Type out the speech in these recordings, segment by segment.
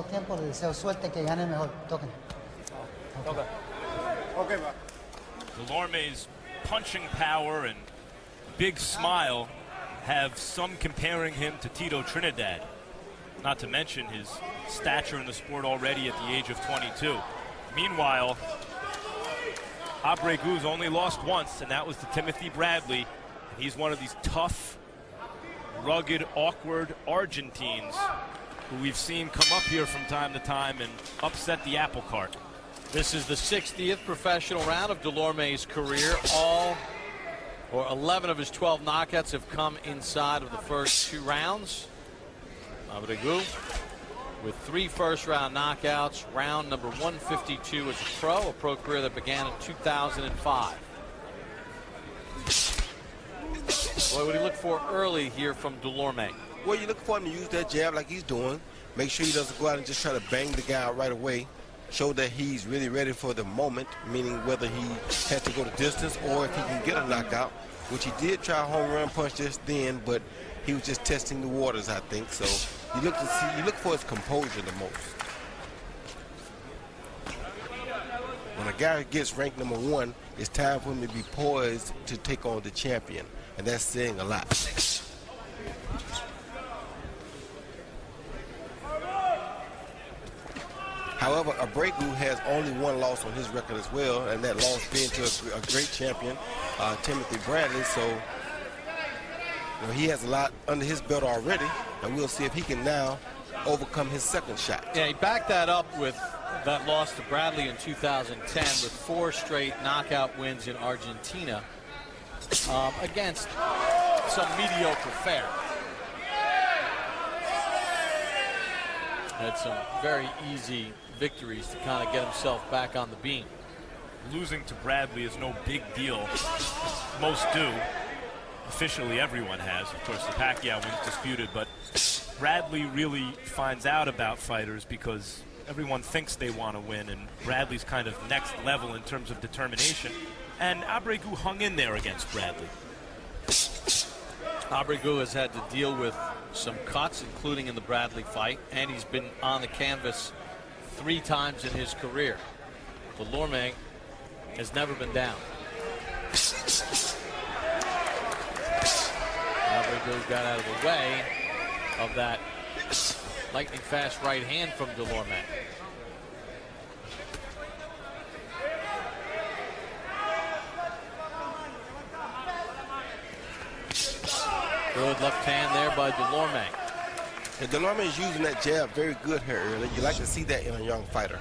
Tiempo, le deseo suerte, que gane mejor. Toquen. Okay, Delorme's punching power and big smile have some comparing him to Tito Trinidad. Not to mention his stature in the sport already at the age of 22. Meanwhile, Abregu's only lost once, and that was to Timothy Bradley. He's one of these tough, rugged, awkward Argentines who we've seen come up here from time to time and upset the apple cart. This is the 60th professional round of Delorme's career. 11 of his 12 knockouts have come inside of the first 2 rounds. Abregu with 3 first-round knockouts. Round number 152 as a pro career that began in 2005. Boy, what do you look for early here from Delorme? Well, you look for him to use that jab like he's doing. Make sure he doesn't go out and just try to bang the guy out right away. Show that he's really ready for the moment, meaning whether he has to go the distance or if he can get a knockout, which he did try a home run punch just then, but he was just testing the waters, I think. So you look for his composure the most. When a guy gets ranked #1, it's time for him to be poised to take on the champion, and that's saying a lot. However, Abregu has only 1 loss on his record as well, and that loss being to a great champion, Timothy Bradley. So he has a lot under his belt already, and we'll see if he can now overcome his second shot. Yeah, he backed that up with that loss to Bradley in 2010 with 4 straight knockout wins in Argentina against some mediocre fare. Had some very easy victories to kind of get himself back on the beam. Losing to Bradley is no big deal. Most do. Officially, everyone has. Of course, the Pacquiao win's disputed, but Bradley really finds out about fighters because everyone thinks they want to win, and Bradley's kind of next level in terms of determination. And Abregu hung in there against Bradley. Abregu has had to deal with some cuts, including in the Bradley fight, and he's been on the canvas 3 times in his career. Delorme has never been down. Abregu got out of the way of that lightning fast right hand from Delorme. Good left hand there by Delorme. And Delorme is using that jab very good here early. You like to see that in a young fighter.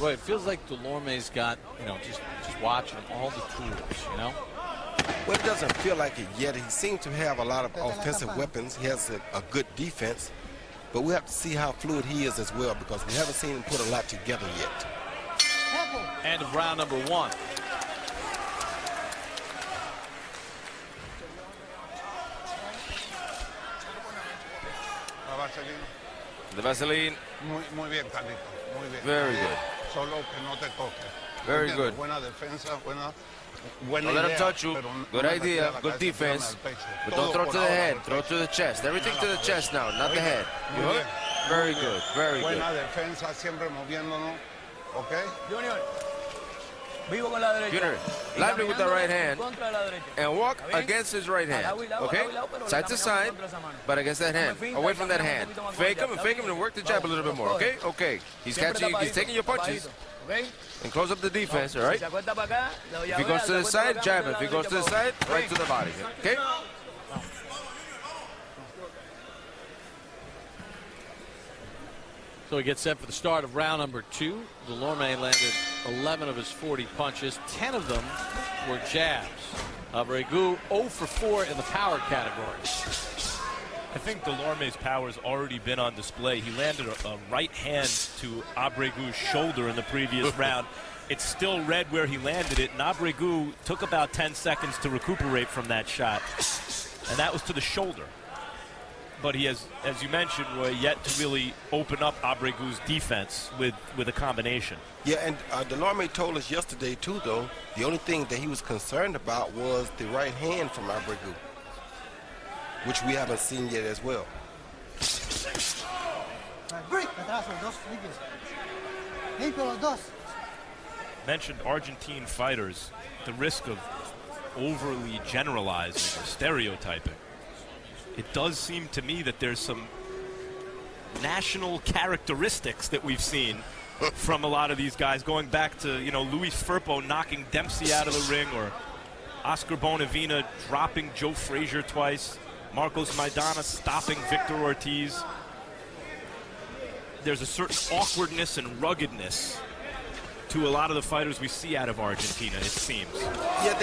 Well, it feels like Delorme's got, just watching him, all the tools, Well, it doesn't feel like it yet. He seems to have a lot of offensive weapons. He has a good defense. But we have to see how fluid he is as well, because we haven't seen him put a lot together yet. End of round number 1. The Vaseline. Muy bien, Carlito. Muy bien. Very good. Solo que no te toque. Very good. Buena defensa, buena don't let him touch you. Good idea. Good defense. But don't throw to the head. Throw to the chest. Everything to the chest now, not the head. You heard? Very good. Very good. Buena defensa, siempre moviéndonos. Okay? Junior, lively with the right hand and walk against his right hand. Okay? Side to side, but against that hand. Away from that hand. Fake him and work the jab a little bit more. Okay? Okay. He's catching. He's taking your punches. And close up the defense, all right? If he goes to the side, jab him. If he goes to the side, right to the body. Okay? So he gets set for the start of round number 2. Delorme landed 11 of his 40 punches. 10 of them were jabs. Abregu 0 for 4 in the power category. I think Delorme's power has already been on display. He landed a right hand to Abregu's shoulder in the previous round. It's still red where he landed it, and Abregu took about 10 seconds to recuperate from that shot, and that was to the shoulder. but he has, as you mentioned, Roy, yet to really open up Abregu's defense with a combination. Yeah, and Delorme told us yesterday, too, though, the only thing that he was concerned about was the right hand from Abregu, which we haven't seen yet as well. Mentioned Argentine fighters, the risk of overly generalizing or stereotyping. It does seem to me that there's some national characteristics that we've seen from a lot of these guys, going back to, you know, Luis Firpo knocking Dempsey out of the ring, or Oscar Bonavena dropping Joe Frazier twice, Marcos Maidana stopping Victor Ortiz. There's a certain awkwardness and ruggedness to a lot of the fighters we see out of Argentina, it seems. Yeah,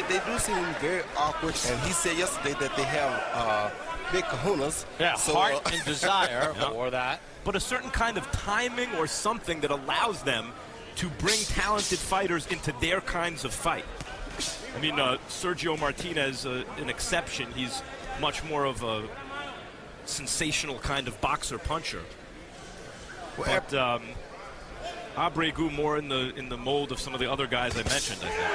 they do seem to be very awkward, and he said yesterday that they have big kahunas. Yeah, so, heart and desire for that. But a certain kind of timing or something that allows them to bring talented fighters into their kinds of fight. I mean, Sergio Martinez, an exception. He's much more of a sensational kind of boxer-puncher. Well, but Abregu more in the mold of some of the other guys I mentioned, I think.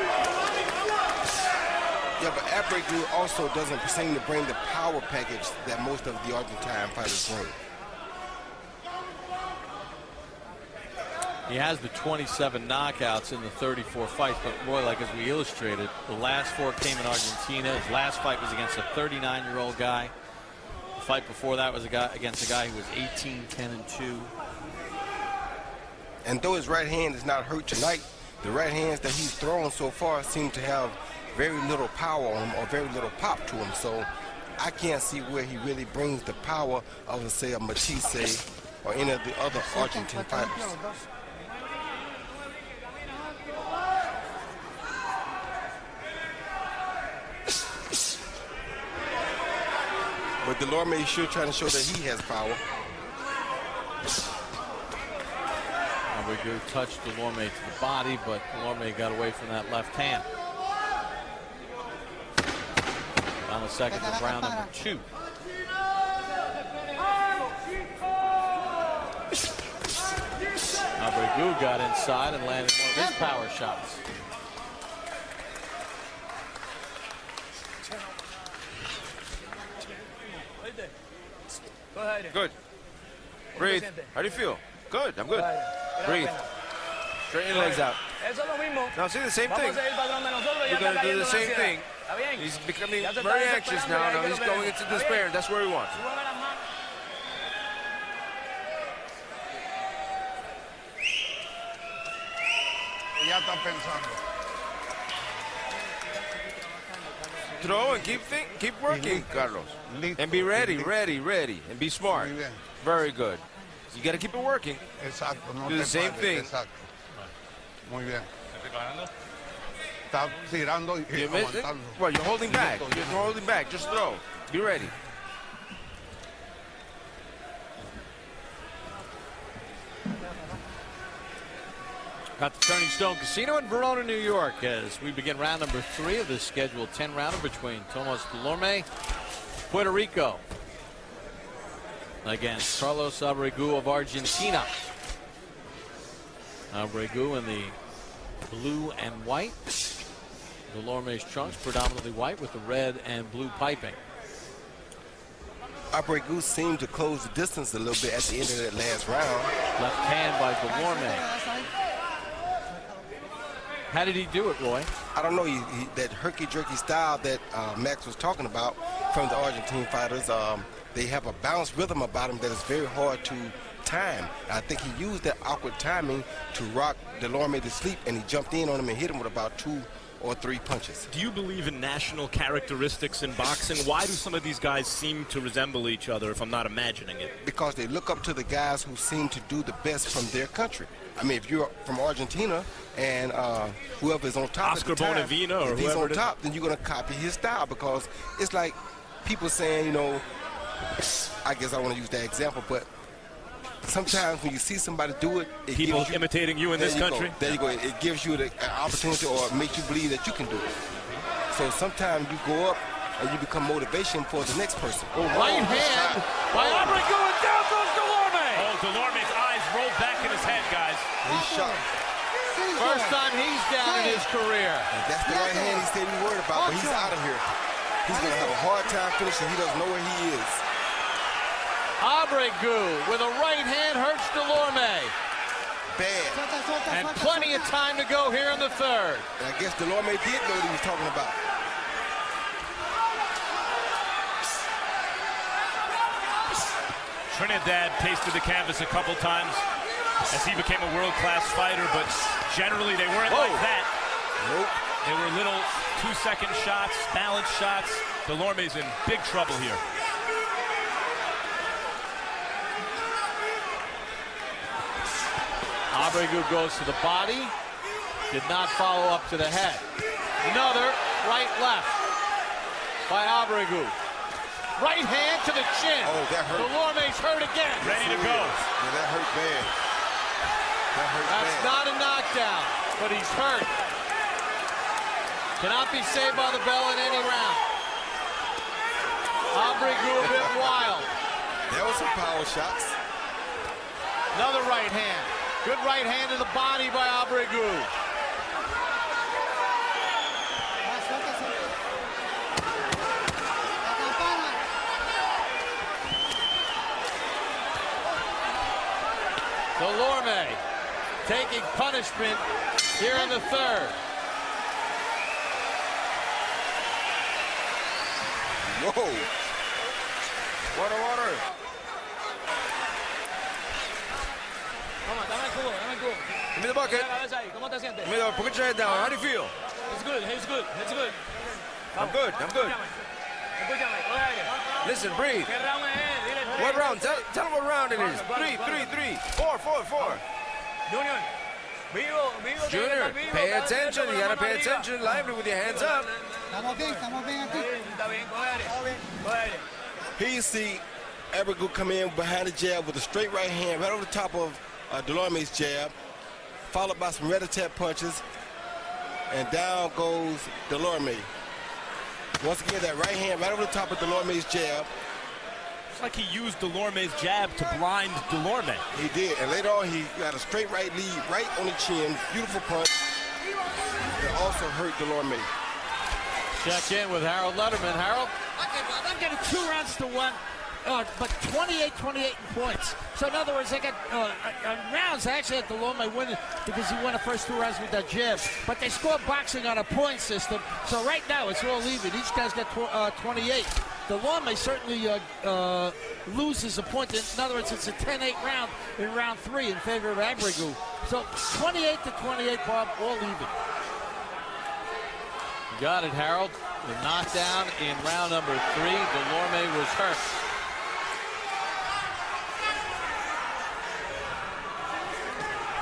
Yeah, but Abregu also doesn't seem to bring the power package that most of the Argentine fighters bring. He has the 27 knockouts in the 34 fights, but Roy, like as we illustrated, the last 4 came in Argentina. His last fight was against a 39-year-old guy. The fight before that was against a guy who was 18-10-2. And though his right hand is not hurt tonight, the right hands that he's thrown so far seem to have very little power on him, or very little pop to him. So I can't see where he really brings the power of, say, a Matisse or any of the other Argentine fighters. But Delorme is sure trying to show that he has power. Abregu touched Delorme to the body, but Delorme got away from that left hand. Final seconds of round number 2. Abregu got inside and landed one of his power shots. Good. Breathe. How do you feel? Good. I'm good. Breathe. Straighten your legs out. Now see the same thing. You're going to do the same thing. He's becoming very anxious now. Now he's going into despair. That's where he wants. Ya está pensando. Throw and keep working, Carlos. And be ready, and be smart. Very good. You got to keep it working. Exacto. No Do the te same pares, thing. Exacto. Muy bien. Está tirando y aguantando. Well, you're holding back. You're holding back. Just throw. Be ready. At the Turning Stone Casino in Verona, New York, as we begin round number 3 of this scheduled 10-rounder between Tomas Delorme, Puerto Rico, against Carlos Abregu of Argentina. Abregu in the blue and white. Delorme's trunks predominantly white with the red and blue piping. Abregu seemed to close the distance a little bit at the end of that last round. Left hand by Delorme. How did he do it, Roy? I don't know. That herky-jerky style that Max was talking about from the Argentine fighters, they have a balanced rhythm about them that is very hard to time. I think he used that awkward timing to rock Delorme to sleep, and he jumped in on him and hit him with about 2 or 3 punches. Do you believe in national characteristics in boxing? Why do some of these guys seem to resemble each other if I'm not imagining it? Because they look up to the guys who seem to do the best from their country. I mean, if you're from Argentina and whoever's on top Oscar at the time, Bonavena or if he's whoever on top, then you're going to copy his style, because it's like people saying, you know, I guess I don't want to use that example, but sometimes when you see somebody do it, people imitating you in this country. There you go. It gives you the opportunity, or makes you believe that you can do it. So sometimes you go up and you become motivation for the next person. Right hand by Abregu, and down goes Delorme. Oh, Delorme's eyes rolled back in his head, guys. He's shot. First time he's down in his career. And that's the right hand he said he worried about, but he's out of here. He's going to have a hard time finishing. He doesn't know where he is. Abregu with a right hand hurts Delorme. Bad. And plenty of time to go here in the third. And I guess Delorme did know what he was talking about. Trinidad tasted the canvas a couple times as he became a world-class fighter, but generally they weren't like that. Nope. They were little 2-second shots, balanced shots. Delorme's in big trouble here. Abregu goes to the body, did not follow up to the head. Another right-left by Abregu. Right hand to the chin. Oh, that hurt. Delorme's hurt again. Ready to go. Yeah, that hurt bad. That hurt That's bad. not a knockdown, but he's hurt. Cannot be saved by the bell in any round. Abregu a bit wild. There was some power shots. Another right hand. Good right hand to the body by Abregu. Delorme taking punishment here in the third. Whoa. Water. Give me the bucket. Give me the, put your head down. How do you feel? It's good. I'm good. Listen, breathe. What round? Tell them what round it is. 3. 4. Junior, pay attention. You gotta pay attention. Lively with your hands up. Estamos bien aquí. Here you see Abregu come in behind the jab with a straight right hand right over the top of Delorme's jab, followed by some rat-a-tat punches, and down goes Delorme. Once again, that right hand right over the top of Delorme's jab. It's like he used Delorme's jab to blind Delorme. He did, and later on he got a straight right lead right on the chin, beautiful punch. It also hurt Delorme. Check in with Harold Letterman. Harold? I'm getting 2 rounds to 1, but 28 in points. So in other words, they got rounds. I actually had Delorme winning because he won the first 2 rounds with that jab. But they score boxing on a point system. So right now it's all even. Each guy's got 28. Delorme certainly loses a point. In other words, it's a 10-8 round in round 3 in favor of Abregu. So 28 to 28, Bob, all even. Got it, Harold. The knockdown in round number 3. Delorme was hurt.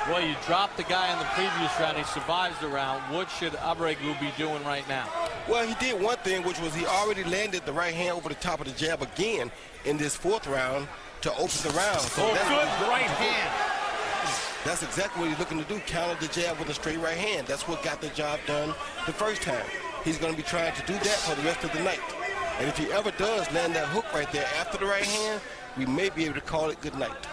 Well, you dropped the guy in the previous round. He survives the round. What should Abregu be doing right now? Well, he did one thing, which was he already landed the right hand over the top of the jab again in this 4th round to open the round. So good right hand. That's exactly what he's looking to do, counter the jab with a straight right hand. That's what got the job done the first time. He's going to be trying to do that for the rest of the night. And if he ever does land that hook right there after the right hand, we may be able to call it good night.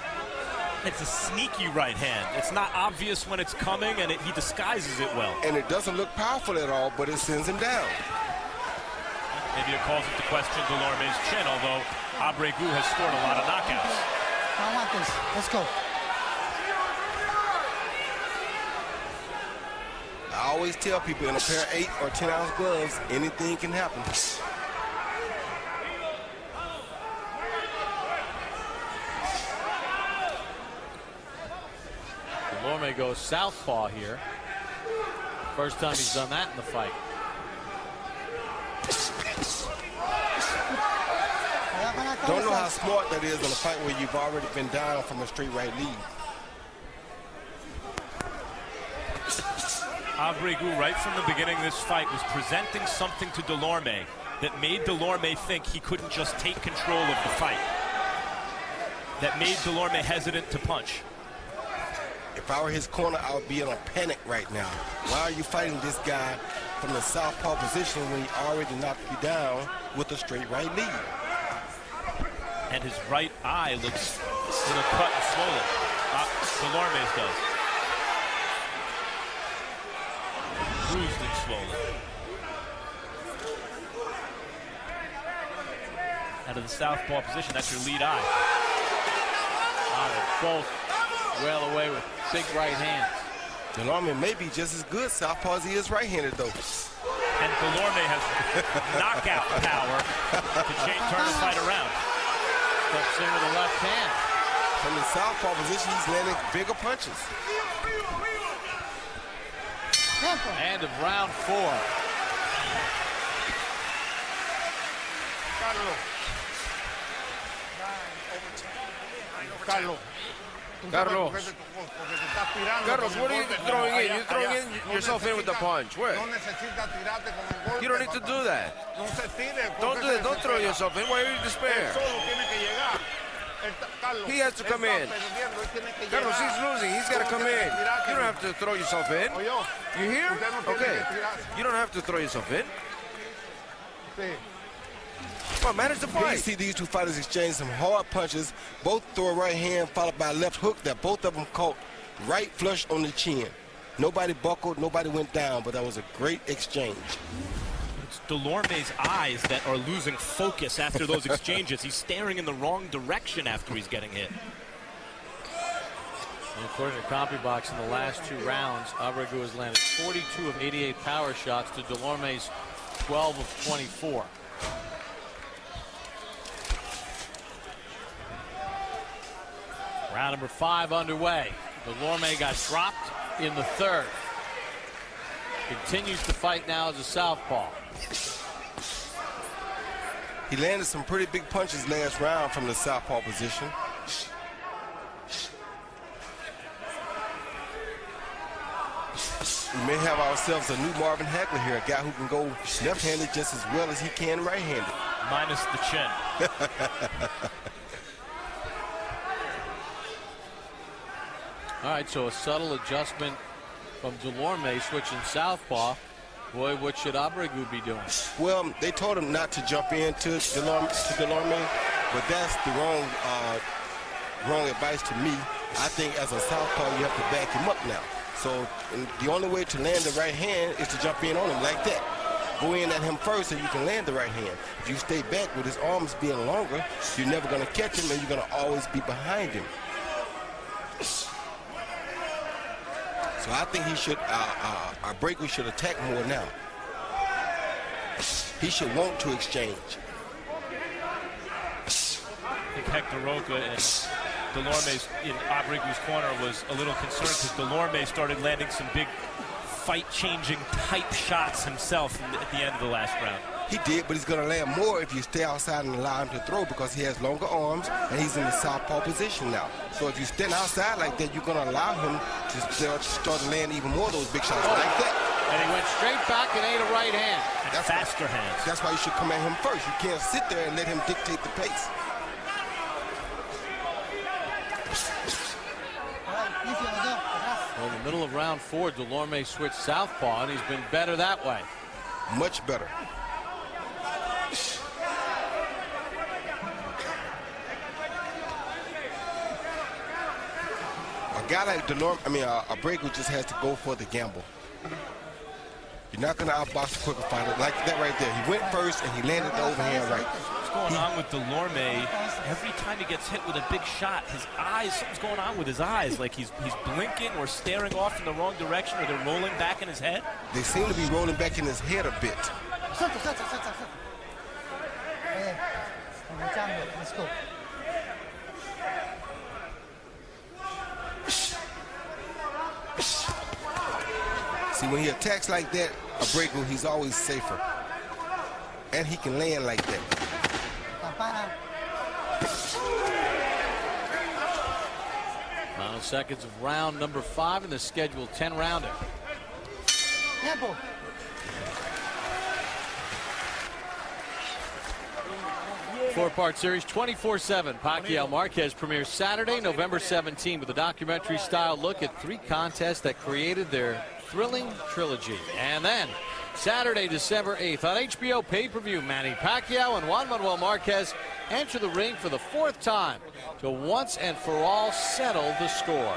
It's a sneaky right hand. It's not obvious when it's coming, and he disguises it well. And it doesn't look powerful at all, but it sends him down. Maybe it calls into question Delorme's chin, although Abregu has scored a lot of knockouts. I want this. Let's go. I always tell people in a pair of 8 or 10-ounce gloves, anything can happen. Delorme goes southpaw here. First time he's done that in the fight. Don't know how smart that is in a fight where you've already been down from a straight right lead. Abregu, right from the beginning of this fight, was presenting something to Delorme that made Delorme think he couldn't just take control of the fight. That made Delorme hesitant to punch. If I were his corner, I would be in a panic right now. Why are you fighting this guy from the southpaw position when he already knocked you down with a straight right lead. And his right eye looks a little cut and swollen. Delorme's does. Bruised and swollen. Out of the southpaw position, that's your lead eye. They're both well away with big right hands. Delorme may be just as good southpaw as he is right-handed, though. And Delorme has knockout power to turn the fight around. Steps in with the left hand. From the southpaw position, he's landing bigger punches. End of round 4. Carlos, what are you throwing in? You're throwing yourself in with the punch. Where? You don't need to do that. Don't do that. Don't throw yourself in. Why are you despair? He has to come in. Carlos, he's losing. He's got to come in. You don't have to throw yourself in. You hear? Okay. You don't have to throw yourself in. Come on, manage the fight. You see these two fighters exchange some hard punches. Both throw a right hand followed by a left hook that both of them caught right flush on the chin. Nobody buckled, nobody went down, but that was a great exchange. It's Delorme's eyes that are losing focus after those exchanges. He's staring in the wrong direction after he's getting hit. And according to CompuBox, in the last 2 rounds, Abregu has landed 42 of 88 power shots to Delorme's 12 of 24. Round number 5 underway. Delorme got dropped in the 3rd. Continues to fight now as a southpaw. He landed some pretty big punches last round from the southpaw position. We may have ourselves a new Marvin Hagler here, a guy who can go left-handed just as well as he can right-handed. Minus the chin. All right, so a subtle adjustment from Delorme switching southpaw. Boy, what should Abregu be doing? Well, they told him not to jump into Delorme, but that's the wrong advice to me. I think as a southpaw, you have to back him up now. So the only way to land the right hand is to jump in on him like that. Go in at him first so you can land the right hand. If you stay back with his arms being longer, you're never going to catch him and you're going to always be behind him. So I think he should, Abregu should attack more now. He should want to exchange. I think Hector Roca and Delorme's in Abregu's corner was a little concerned because Delorme started landing some big fight-changing type shots himself at the end of the last round. He did, but he's going to land more if you stay outside and allow him to throw because he has longer arms and he's in the southpaw position now. So if you stand outside like that, you're going to allow him to start to land even more of those big shots like that. And he went straight back and ate a right hand. That's faster hands. That's why you should come at him first. You can't sit there and let him dictate the pace. Well, in the middle of round 4, Delorme switched southpaw, and he's been better that way. Much better. A guy like Abregu just has to go for the gamble. You're not going to outbox a quicker fighter like that right there. He went first and he landed the overhand right. What's going on with Delorme? Every time he gets hit with a big shot, his eyes, something's going on with his eyes. Like he's blinking or staring off in the wrong direction, or they're rolling back in his head. They seem to be rolling back in his head a bit. Let's go. See, when he attacks like that, Abregu, he's always safer. And he can land like that. Final seconds of round number 5 in the scheduled 10-rounder. 4-part series, 24/7. Pacquiao Marquez premieres Saturday, November 17, with a documentary-style look at 3 contests that created their thrilling trilogy. And then Saturday, December 8th on HBO pay-per-view, Manny Pacquiao and Juan Manuel Marquez enter the ring for the 4th time to once and for all settle the score.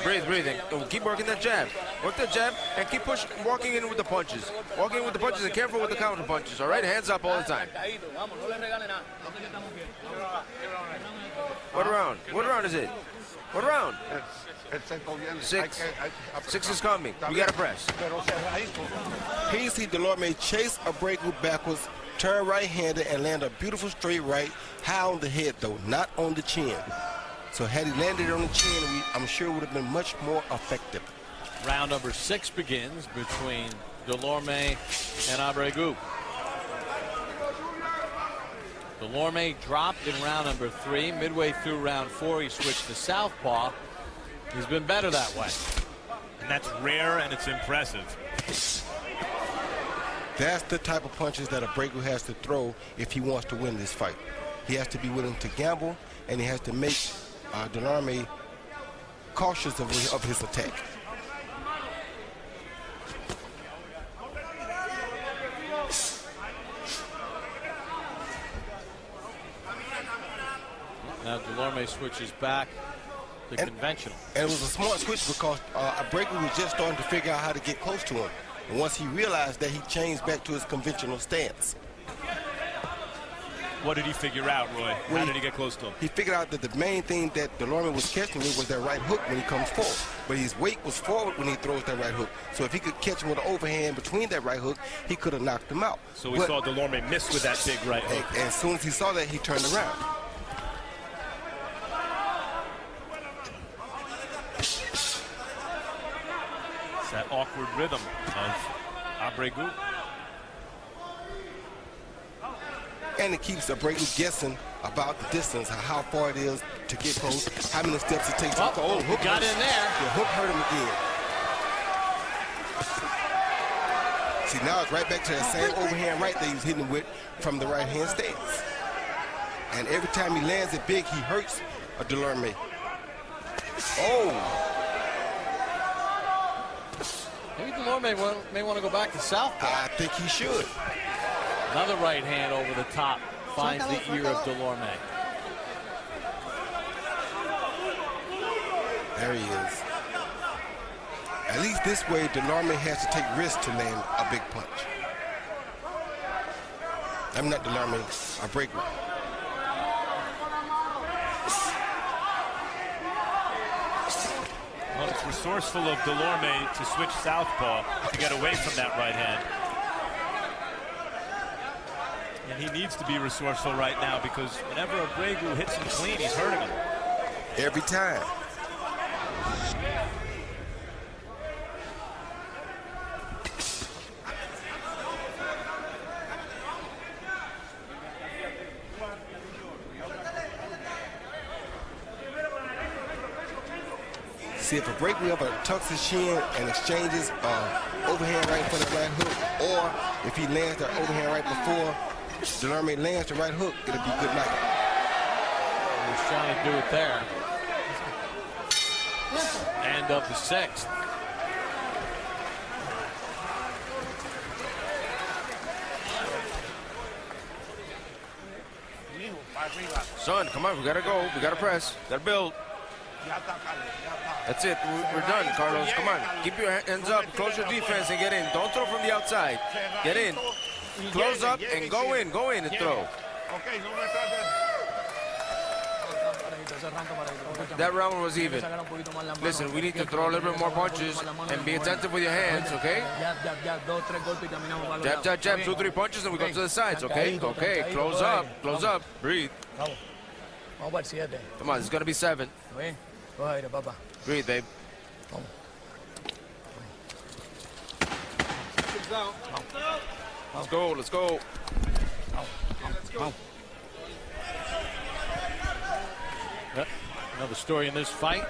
Breathe, breathing. Keep working that jab. Work that jab and keep pushing, walking in with the punches. Walking in with the punches and careful with the counter punches, all right? Hands up all the time. What round? What round is it? What round? 6. 6 is coming. We got to press. Here you see Delorme chase Abreu backwards, turn right-handed, and land a beautiful straight right, high on the head, though, not on the chin. So had he landed on the chin, I'm sure it would have been much more effective. Round number 6 begins between Delorme and Abreu. Delorme dropped in round number 3. Midway through round 4, he switched to southpaw. He's been better that way. And that's rare and it's impressive. That's the type of punches that Abreu has to throw if he wants to win this fight. He has to be willing to gamble, and he has to make Delorme cautious of his attack. Now Delorme switches back to conventional. And it was a smart switch because Abreu was just starting to figure out how to get close to him. And once he realized that, he changed back to his conventional stance. What did he figure out, Roy? How did he get close to him? He figured out that the main thing that Delorme was catching me was that right hook when he comes forward. But his weight was forward when he throws that right hook. So if he could catch him with an overhand between that right hook, he could have knocked him out. So we saw Delorme miss with that big right hook. And as soon as he saw that, he turned around. It's that awkward rhythm of Abreu. And it keeps Abreu guessing about the distance, how far it is to get close, how many steps it takes. Hook got in there. The hook hurt him again. See, now it's right back to that same overhand right that he was hitting with from the right-hand stance. And every time he lands it big, he hurts Delorme. Oh! Maybe Delorme may want to go back to southpaw. I think he should. Another right hand over the top finds the ear of Delorme. There he is. At least this way, Delorme has to take risks to land a big punch. I'm not Delorme, Abreu. Well, it's resourceful of Delorme to switch southpaw to get away from that right hand. And he needs to be resourceful right now because whenever Abreu hits him clean, he's hurting him. Every time. See, if Abreu ever tucks his chin and exchanges overhand right for the right hook, or if he lands the overhand right before Delorme lands the right hook, it'll be good night. He's trying to do it there. End of the 6th. Son, come on, we gotta go. We gotta press. Gotta build. That's it. We're done, Carlos. Come on. Keep your hands up. Close your defense and get in. Don't throw from the outside. Get in. Close up and go in. Go in and throw. That round was even. Listen, we need to throw a little bit more punches and be attentive with your hands, okay? Jab, jab, jab. 2, 3 punches and we go to the sides, okay? Okay. Close up. Close up. Breathe. Come on, it's gonna be 7. Breathe, babe. Let's go, let's go. Another story in this fight.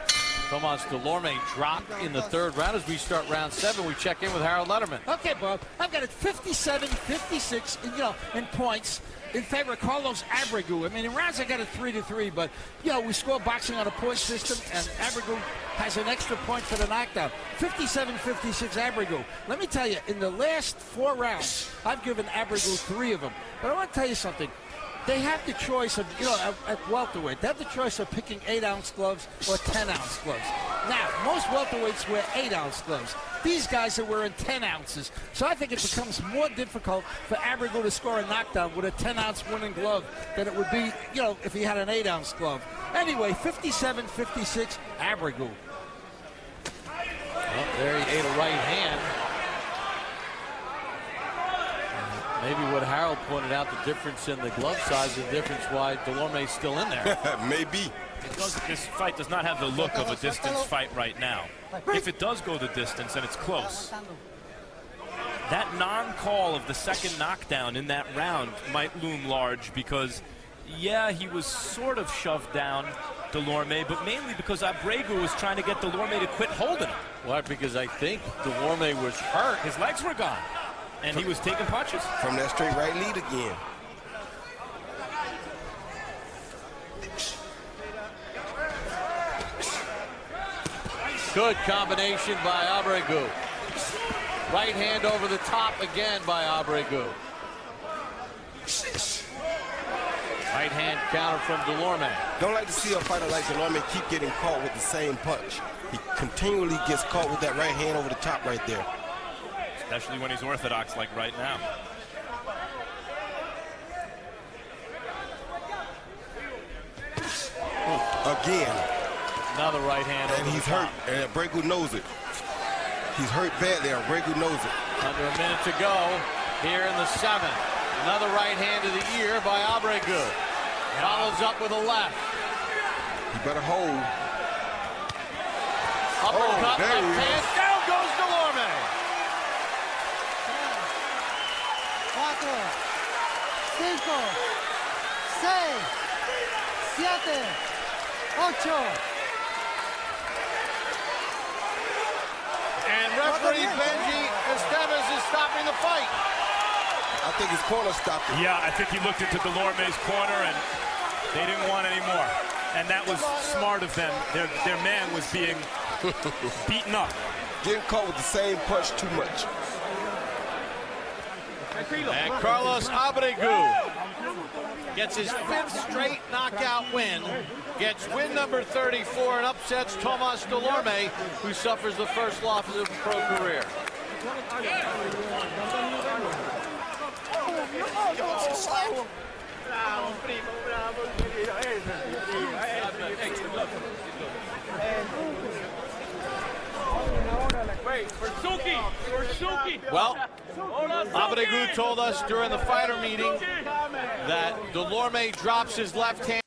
Tomas Delorme dropped in the 3rd round. As we start round 7, we check in with Harold Letterman. Okay, Bob. I've got it 57-56 in points. in favor of Carlos Abregu. I mean, in rounds I got it 3-3, but you know we score boxing on a point system, and Abregu has an extra point for the knockdown. 57-56 Abregu. Let me tell you, in the last 4 rounds, I've given Abregu 3 of them. But I want to tell you something. They have the choice of, you know, at welterweight, they have the choice of picking 8-ounce gloves or 10-ounce gloves. Now, most welterweights wear 8-ounce gloves. These guys are wearing 10 ounces. So I think it becomes more difficult for Abregu to score a knockdown with a 10-ounce winning glove than it would be, you know, if he had an 8-ounce glove. Anyway, 57-56 Abregu. Well, there he ate a right hand. Maybe what Harold pointed out, the difference in the glove size, the difference why Delorme's still in there. Maybe. This fight does not have the look of a distance fight right now. If it does go the distance and it's close, that non-call of the second knockdown in that round might loom large because, yeah, he was sort of shoved down, Delorme, but mainly because Abregu was trying to get Delorme to quit holding him. Why? Because I think Delorme was hurt. His legs were gone, and he was taking punches. From that straight right lead again. Good combination by Abregu. Right hand over the top again by Abregu. Right hand counter from Delorme. Don't like to see a fighter like Delorme keep getting caught with the same punch. He continually gets caught with that right hand over the top right there. Especially when he's orthodox like right now. Again. Another right hand. And he's hurt, and Abregu knows it. He's hurt badly, Abregu knows it. Under a minute to go here in the 7th. Another right hand of the year by Abregu. Follows up with a left. You better hold. Uppercut, there left he hand, is. down goes Delorme. 4, 5, 6, 7, 8. And referee Benji Estevez is stopping the fight. I think his corner stopped it. Yeah, I think he looked into Delorme's corner, and they didn't want any more. And that was smart of them. Their man was being beaten up. Getting caught with the same punch too much. And Carlos Abregu gets his 5th straight knockout win. Gets win number 34 and upsets Tomas Delorme, who suffers the first loss of his pro career. Well, Abregu told us during the fighter meeting that Delorme drops his left hand.